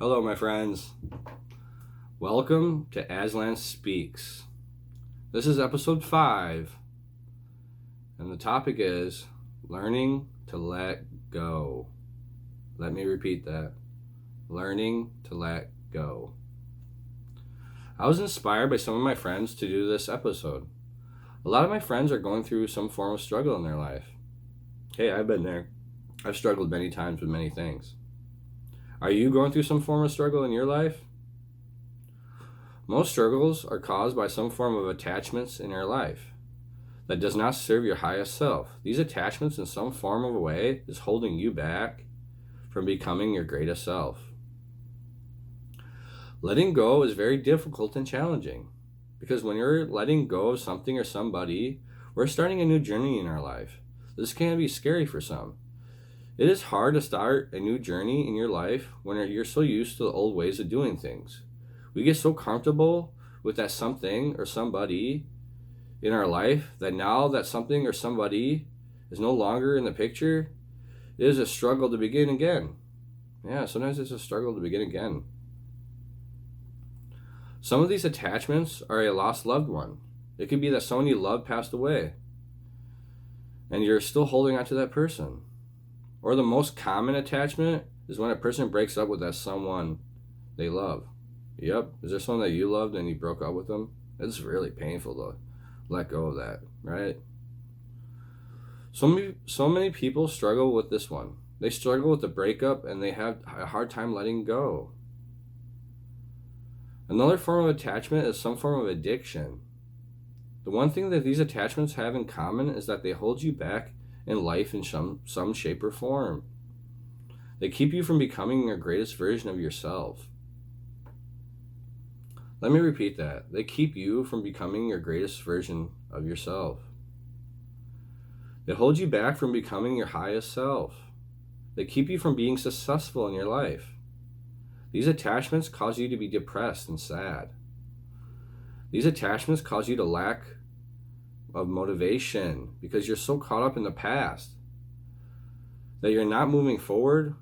Hello, my friends. Welcome to Aslan Speaks. This is episode 5, and the topic is learning to let go. Let me repeat that. Learning to let go. I was inspired by some of my friends to do this episode. A lot of my friends are going through some form of struggle in their life. Hey, I've been there. I've struggled many times with many things. Are you going through some form of struggle in your life? Most struggles are caused by some form of attachments in your life that does not serve your highest self. These attachments in some form of a way is holding you back from becoming your greatest self. Letting go is very difficult and challenging because when you're letting go of something or somebody, we're starting a new journey in our life. This can be scary for some. It is hard to start a new journey in your life when you're so used to the old ways of doing things. We get so comfortable with that something or somebody in our life that now that something or somebody is no longer in the picture, it is a struggle to begin again. Yeah, sometimes it's a struggle to begin again. Some of these attachments are a lost loved one. It could be that someone you love passed away and you're still holding on to that person. Or the most common attachment is when a person breaks up with that someone they love. Yep. Is there someone that you loved and you broke up with them? It's really painful to let go of that, right? So many people struggle with this one. They struggle with the breakup and they have a hard time letting go. Another form of attachment is some form of addiction. The one thing that these attachments have in common is that they hold you back in life in some shape or form. They keep you from becoming your greatest version of yourself. Let me repeat that. They keep you from becoming your greatest version of yourself. They hold you back from becoming your highest self. They keep you from being successful in your life. These attachments cause you to be depressed and sad. These attachments cause you to lack of motivation because you're so caught up in the past that you're not moving forward,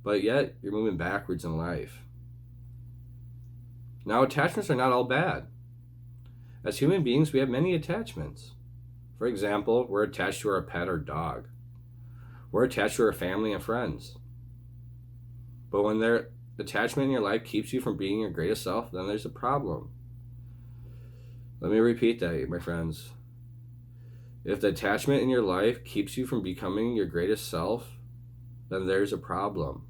but yet you're moving backwards in life. Now, attachments are not all bad. As human beings, we have many attachments. For example, we're attached to our pet or dog. We're attached to our family and friends. But when their attachment in your life keeps you from being your greatest self, then there's a problem. Let me repeat that, my friends. If the attachment in your life keeps you from becoming your greatest self, then there's a problem.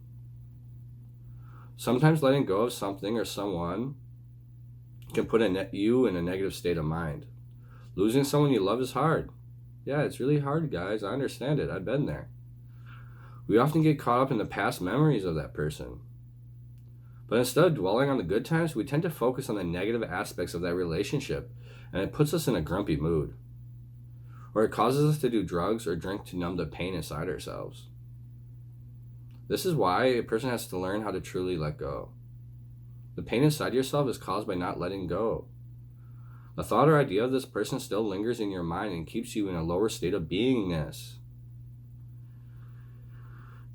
Sometimes letting go of something or someone can put you in a negative state of mind. Losing someone you love is hard. Yeah, it's really hard, guys. I understand it. I've been there. We often get caught up in the past memories of that person. But instead of dwelling on the good times, we tend to focus on the negative aspects of that relationship, and it puts us in a grumpy mood. Or it causes us to do drugs or drink to numb the pain inside ourselves. This is why a person has to learn how to truly let go. The pain inside yourself is caused by not letting go. The thought or idea of this person still lingers in your mind and keeps you in a lower state of beingness.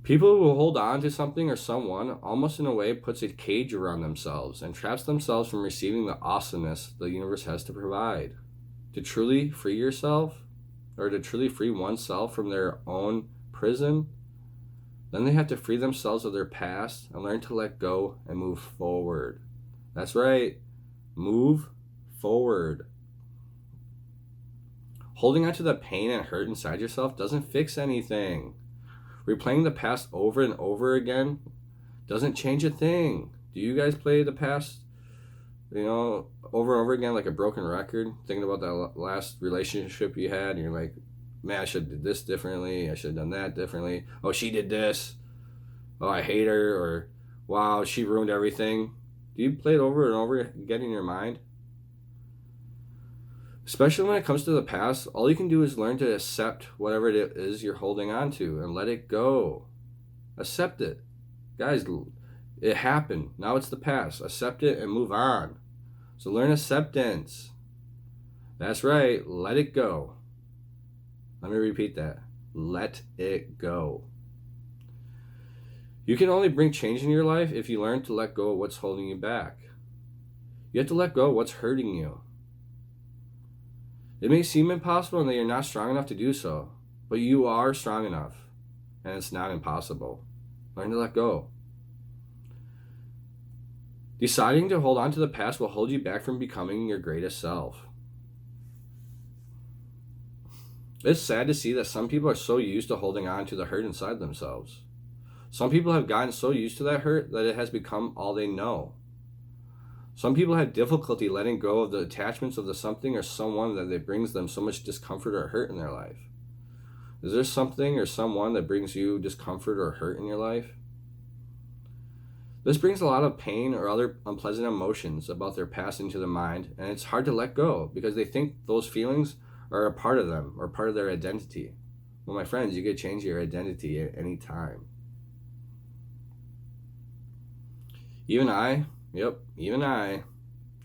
People who hold on to something or someone almost in a way puts a cage around themselves and traps themselves from receiving the awesomeness the universe has to provide. To truly free yourself, or to truly free oneself from their own prison, then they have to free themselves of their past and learn to let go and move forward. That's right, move forward. Holding on to the pain and hurt inside yourself doesn't fix anything. Replaying the past over and over again doesn't change a thing. Do you guys play the past, over and over again like a broken record? Thinking about that last relationship you had and you're like, man, I should have did this differently. I should have done that differently. Oh, she did this. Oh, I hate her. Or, wow, she ruined everything. Do you play it over and over again in your mind? Especially when it comes to the past, all you can do is learn to accept whatever it is you're holding on to and let it go. Accept it. Guys, it happened. Now it's the past. Accept it and move on. So learn acceptance. That's right. Let it go. Let me repeat that. Let it go. You can only bring change in your life if you learn to let go of what's holding you back. You have to let go of what's hurting you. It may seem impossible and that you're not strong enough to do so, but you are strong enough, and it's not impossible. Learn to let go. Deciding to hold on to the past will hold you back from becoming your greatest self. It's sad to see that some people are so used to holding on to the hurt inside themselves. Some people have gotten so used to that hurt that it has become all they know. Some people have difficulty letting go of the attachments of the something or someone that brings them so much discomfort or hurt in their life. Is there something or someone that brings you discomfort or hurt in your life? This brings a lot of pain or other unpleasant emotions about their past into the mind, and it's hard to let go because they think those feelings are a part of them or part of their identity. Well, my friends, you could change your identity at any time. Even I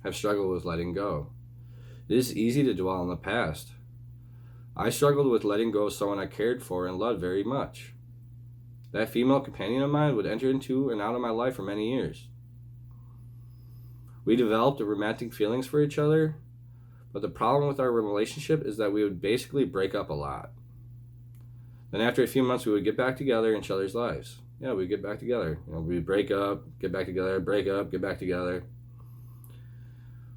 have struggled with letting go. It is easy to dwell on the past. I struggled with letting go of someone I cared for and loved very much. That female companion of mine would enter into and out of my life for many years. We developed romantic feelings for each other, but the problem with our relationship is that we would basically break up a lot. Then after a few months, we would get back together in each other's lives. Yeah, we'd get back together. We'd break up, get back together, break up, get back together.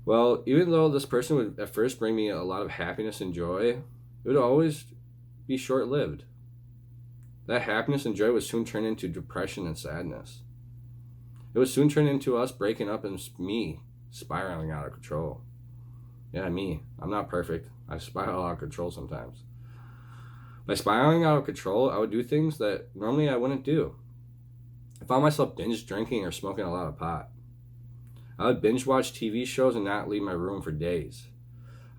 Well, even though this person would at first bring me a lot of happiness and joy, it would always be short-lived. That happiness and joy would soon turn into depression and sadness. It would soon turn into us breaking up and me spiraling out of control. Yeah, me. I'm not perfect. I spiral out of control sometimes. By spiraling out of control, I would do things that normally I wouldn't do. I found myself binge drinking or smoking a lot of pot. I would binge watch TV shows and not leave my room for days.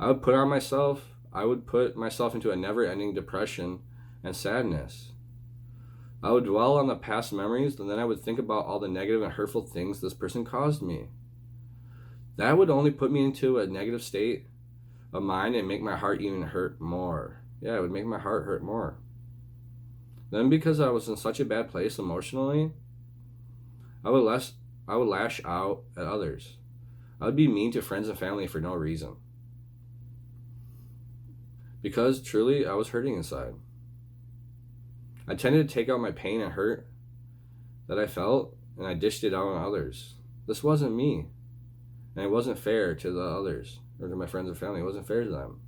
I would put myself into a never-ending depression and sadness. I would dwell on the past memories, and then I would think about all the negative and hurtful things this person caused me. That would only put me into a negative state of mind and make my heart even hurt more. Yeah, it would make my heart hurt more. Then because I was in such a bad place emotionally, I would lash out at others. I would be mean to friends and family for no reason. Because truly, I was hurting inside. I tended to take out my pain and hurt that I felt, and I dished it out on others. This wasn't me, and it wasn't fair to the others, or to my friends and family. It wasn't fair to them.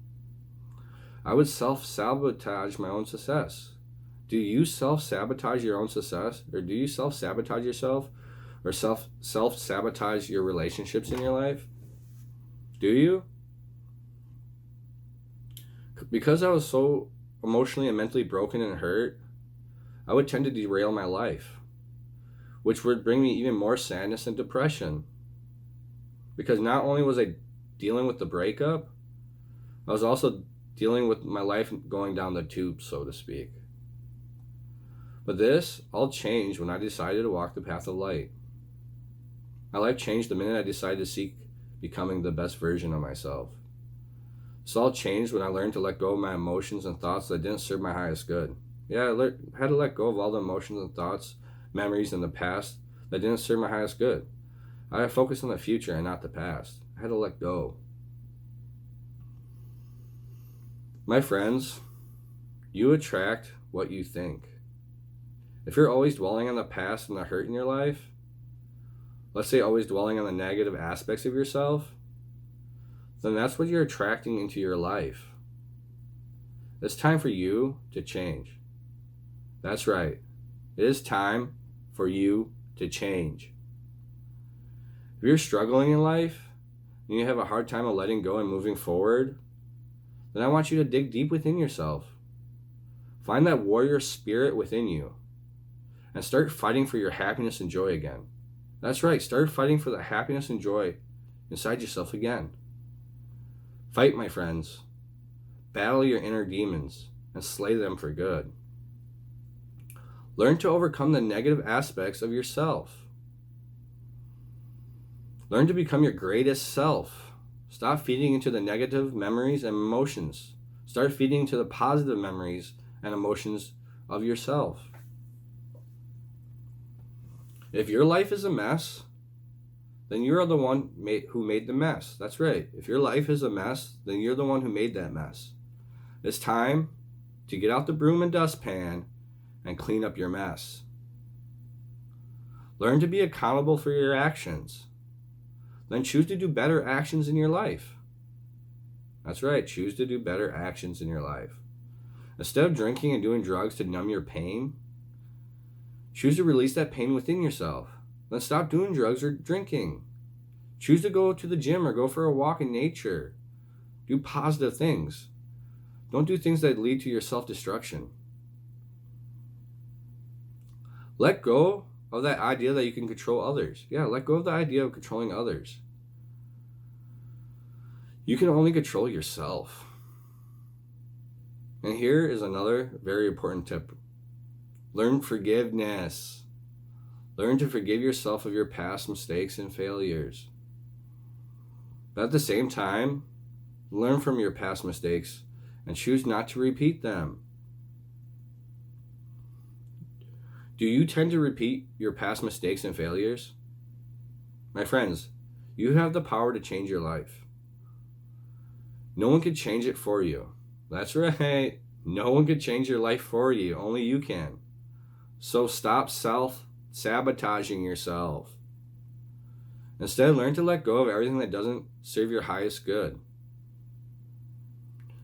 I would self-sabotage my own success. Do you self-sabotage your own success? Or do you self-sabotage yourself? Or self-sabotage your relationships in your life? Do you? Because I was so emotionally and mentally broken and hurt, I would tend to derail my life, which would bring me even more sadness and depression. Because not only was I dealing with the breakup, I was also dealing with my life going down the tube, so to speak. But this all changed when I decided to walk the path of light. My life changed the minute I decided to seek becoming the best version of myself. This all changed when I learned to let go of my emotions and thoughts that didn't serve my highest good. Yeah, I had to let go of all the emotions and thoughts, memories in the past that didn't serve my highest good. I had to focus on the future and not the past. I had to let go. My friends, you attract what you think. If you're always dwelling on the past and the hurt in your life, let's say always dwelling on the negative aspects of yourself, then that's what you're attracting into your life. It's time for you to change. That's right. It is time for you to change. If you're struggling in life and you have a hard time of letting go and moving forward, then I want you to dig deep within yourself. Find that warrior spirit within you and start fighting for your happiness and joy again. That's right, start fighting for the happiness and joy inside yourself again. Fight, my friends. Battle your inner demons and slay them for good. Learn to overcome the negative aspects of yourself. Learn to become your greatest self. Stop feeding into the negative memories and emotions. Start feeding into the positive memories and emotions of yourself. If your life is a mess, then you're the one who made the mess. That's right. If your life is a mess, then you're the one who made that mess. It's time to get out the broom and dustpan and clean up your mess. Learn to be accountable for your actions. Then choose to do better actions in your life. That's right. Choose to do better actions in your life. Instead of drinking and doing drugs to numb your pain, choose to release that pain within yourself. Then stop doing drugs or drinking. Choose to go to the gym or go for a walk in nature. Do positive things. Don't do things that lead to your self-destruction. Let go of that idea that you can control others. Yeah, let go of the idea of controlling others. You can only control yourself. And here is another very important tip. Learn forgiveness. Learn to forgive yourself of your past mistakes and failures. But at the same time, learn from your past mistakes and choose not to repeat them. Do you tend to repeat your past mistakes and failures? My friends, you have the power to change your life. No one can change it for you. That's right. No one can change your life for you. Only you can. So stop self-sabotaging yourself. Instead, learn to let go of everything that doesn't serve your highest good.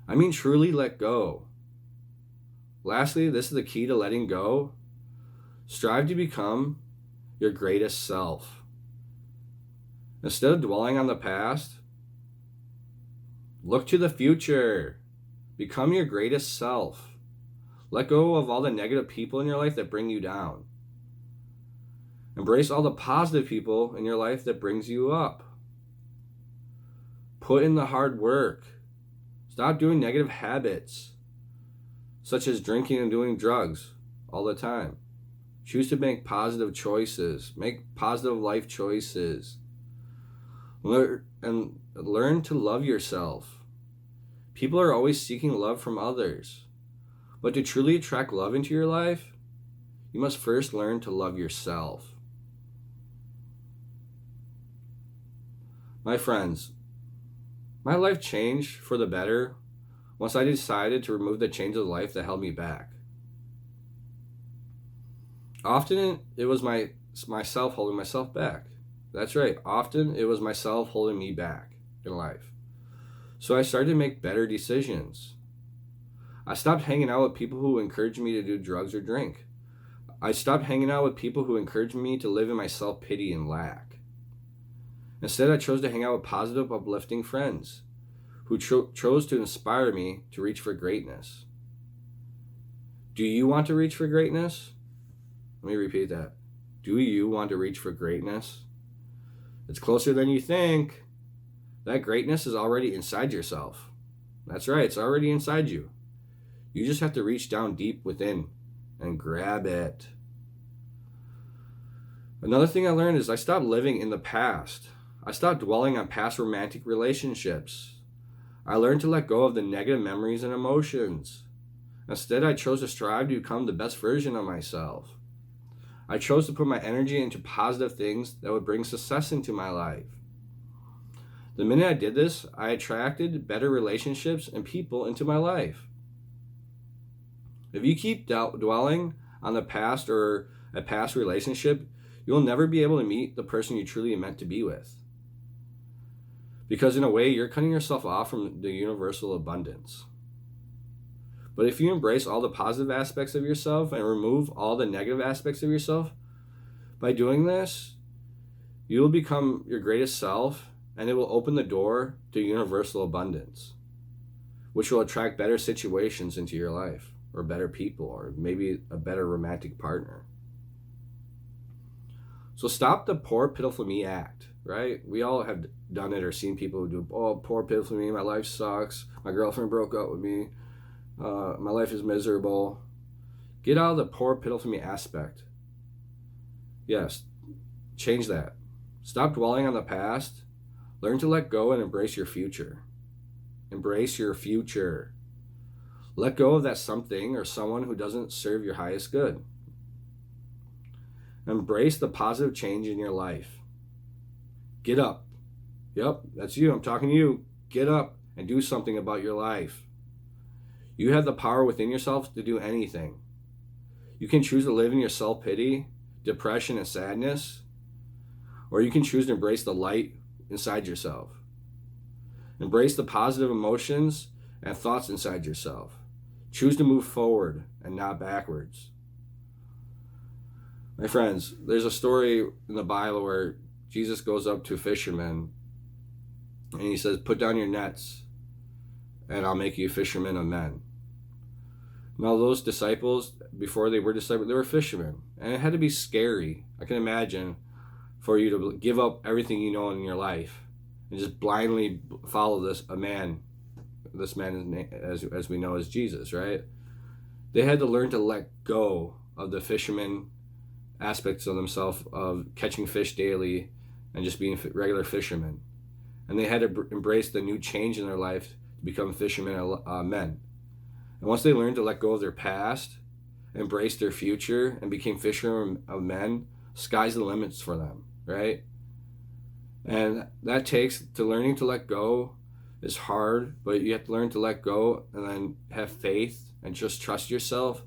I mean, truly let go. Lastly, this is the key to letting go. Strive to become your greatest self. Instead of dwelling on the past, look to the future. Become your greatest self. Let go of all the negative people in your life that bring you down. Embrace all the positive people in your life that brings you up. Put in the hard work. Stop doing negative habits, such as drinking and doing drugs all the time. Choose to make positive choices. Make positive life choices. Learn to love yourself. People are always seeking love from others. But to truly attract love into your life, you must first learn to love yourself. My friends, my life changed for the better once I decided to remove the chains of life that held me back. Often it was myself holding myself back. That's right. Often it was myself holding me back in life. So I started to make better decisions. I stopped hanging out with people who encouraged me to do drugs or drink. I stopped hanging out with people who encouraged me to live in my self-pity and lack. Instead, I chose to hang out with positive, uplifting friends who chose to inspire me to reach for greatness. Do you want to reach for greatness? Let me repeat that. Do you want to reach for greatness? It's closer than you think. That greatness is already inside yourself. That's right, it's already inside you. You just have to reach down deep within and grab it. Another thing I learned is I stopped living in the past. I stopped dwelling on past romantic relationships. I learned to let go of the negative memories and emotions. Instead, I chose to strive to become the best version of myself. I chose to put my energy into positive things that would bring success into my life. The minute I did this, I attracted better relationships and people into my life. If you keep dwelling on the past or a past relationship, you'll never be able to meet the person you truly meant to be with. Because in a way, you're cutting yourself off from the universal abundance. But if you embrace all the positive aspects of yourself and remove all the negative aspects of yourself, by doing this, you will become your greatest self, and it will open the door to universal abundance, which will attract better situations into your life, or better people, or maybe a better romantic partner. So stop the poor, pitiful me act, right? We all have done it or seen people who do, oh, poor, pitiful me, my life sucks, my girlfriend broke up with me, my life is miserable. Get out of the poor, pitiful me aspect. Yes, change that. Stop dwelling on the past. Learn to let go and embrace your future. Embrace your future. Let go of that something or someone who doesn't serve your highest good. Embrace the positive change in your life. Get up. Yep, that's you. I'm talking to you. Get up and do something about your life. You have the power within yourself to do anything. You can choose to live in your self-pity, depression, and sadness, or you can choose to embrace the light inside yourself. Embrace the positive emotions and thoughts inside yourself. Choose to move forward and not backwards. My friends, there's a story in the Bible where Jesus goes up to fishermen and he says, "Put down your nets and I'll make you fishermen of men." Now those disciples, before they were disciples, they were fishermen. And it had to be scary, I can imagine, for you to give up everything you know in your life and just blindly follow this man, as we know as Jesus, right? They had to learn to let go of the fisherman aspects of themselves, of catching fish daily and just being regular fishermen. And they had to embrace the new change in their life to become fishermen men. And once they learned to let go of their past, embrace their future, and became fishermen of men, sky's the limits for them, right? And that takes to learning to let go is hard, but you have to learn to let go and then have faith and just trust yourself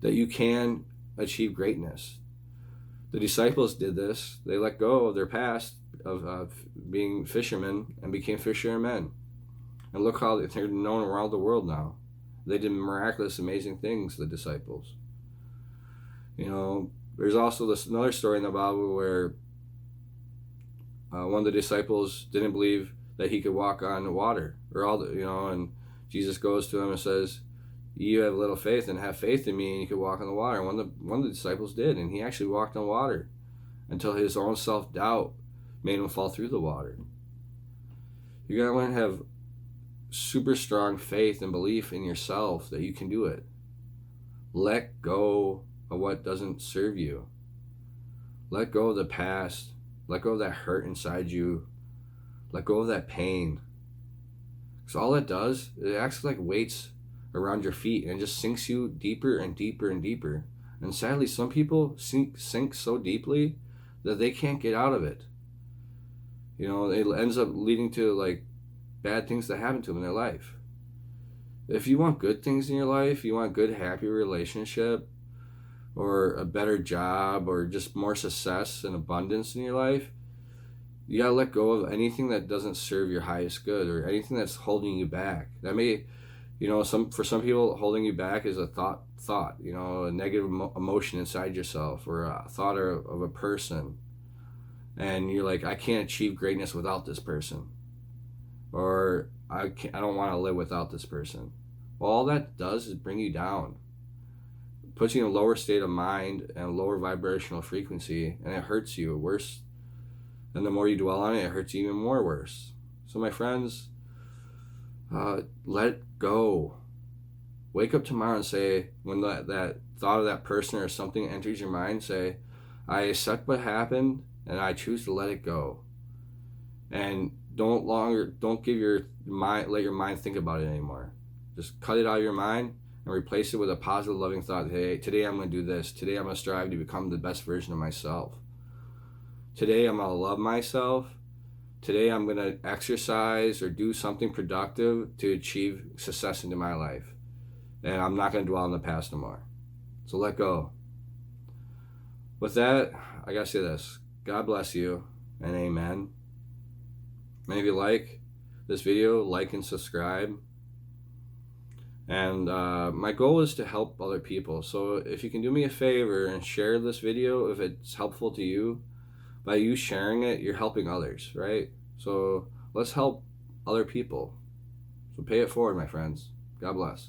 that you can achieve greatness. The disciples did this. They let go of their past of being fishermen and became fishermen. And look how they're known around the world now. They did miraculous, amazing things, the disciples. You know, there's also another story in the Bible where one of the disciples didn't believe that he could walk on the water, and Jesus goes to him and says, "You have little faith, and have faith in me, and you could walk on the water." And one of the disciples did, and he actually walked on water until his own self-doubt made him fall through the water. You gotta learn to have super strong faith and belief in yourself that you can do it. Let go of what doesn't serve you. Let go of the past. Let go of that hurt inside you. Let go of that pain. Because all it does, it acts like weights around your feet and it just sinks you deeper and deeper and deeper. And sadly, some people sink so deeply that they can't get out of it. You know, it ends up leading to like bad things that happen to them in their life. If you want good things in your life, you want a good, happy relationship, or a better job, or just more success and abundance in your life, you gotta let go of anything that doesn't serve your highest good or anything that's holding you back. That may, for some people, holding you back is a thought, a negative emotion inside yourself, or a thought of a person, and you're like, I can't achieve greatness without this person, or I don't want to live without this person. Well, all that does is bring you down, puts you in a lower state of mind and a lower vibrational frequency, and it hurts you worse. And the more you dwell on it, it hurts you even more worse. So my friends, let go. Wake up tomorrow and say, when that thought of that person or something enters your mind, say, I accept what happened and I choose to let it go. And don't give your mind, let your mind think about it anymore. Just cut it out of your mind and replace it with a positive, loving thought. Hey, today I'm going to do this. Today I'm going to strive to become the best version of myself. Today I'm going to love myself. Today I'm going to exercise or do something productive to achieve success into my life. And I'm not going to dwell on the past no more. So let go. With that, I got to say this. God bless you and amen. And if you like this video, like and subscribe. And my goal is to help other people. So if you can do me a favor and share this video, if it's helpful to you, by you sharing it, you're helping others, right? So let's help other people. So pay it forward, my friends. God bless.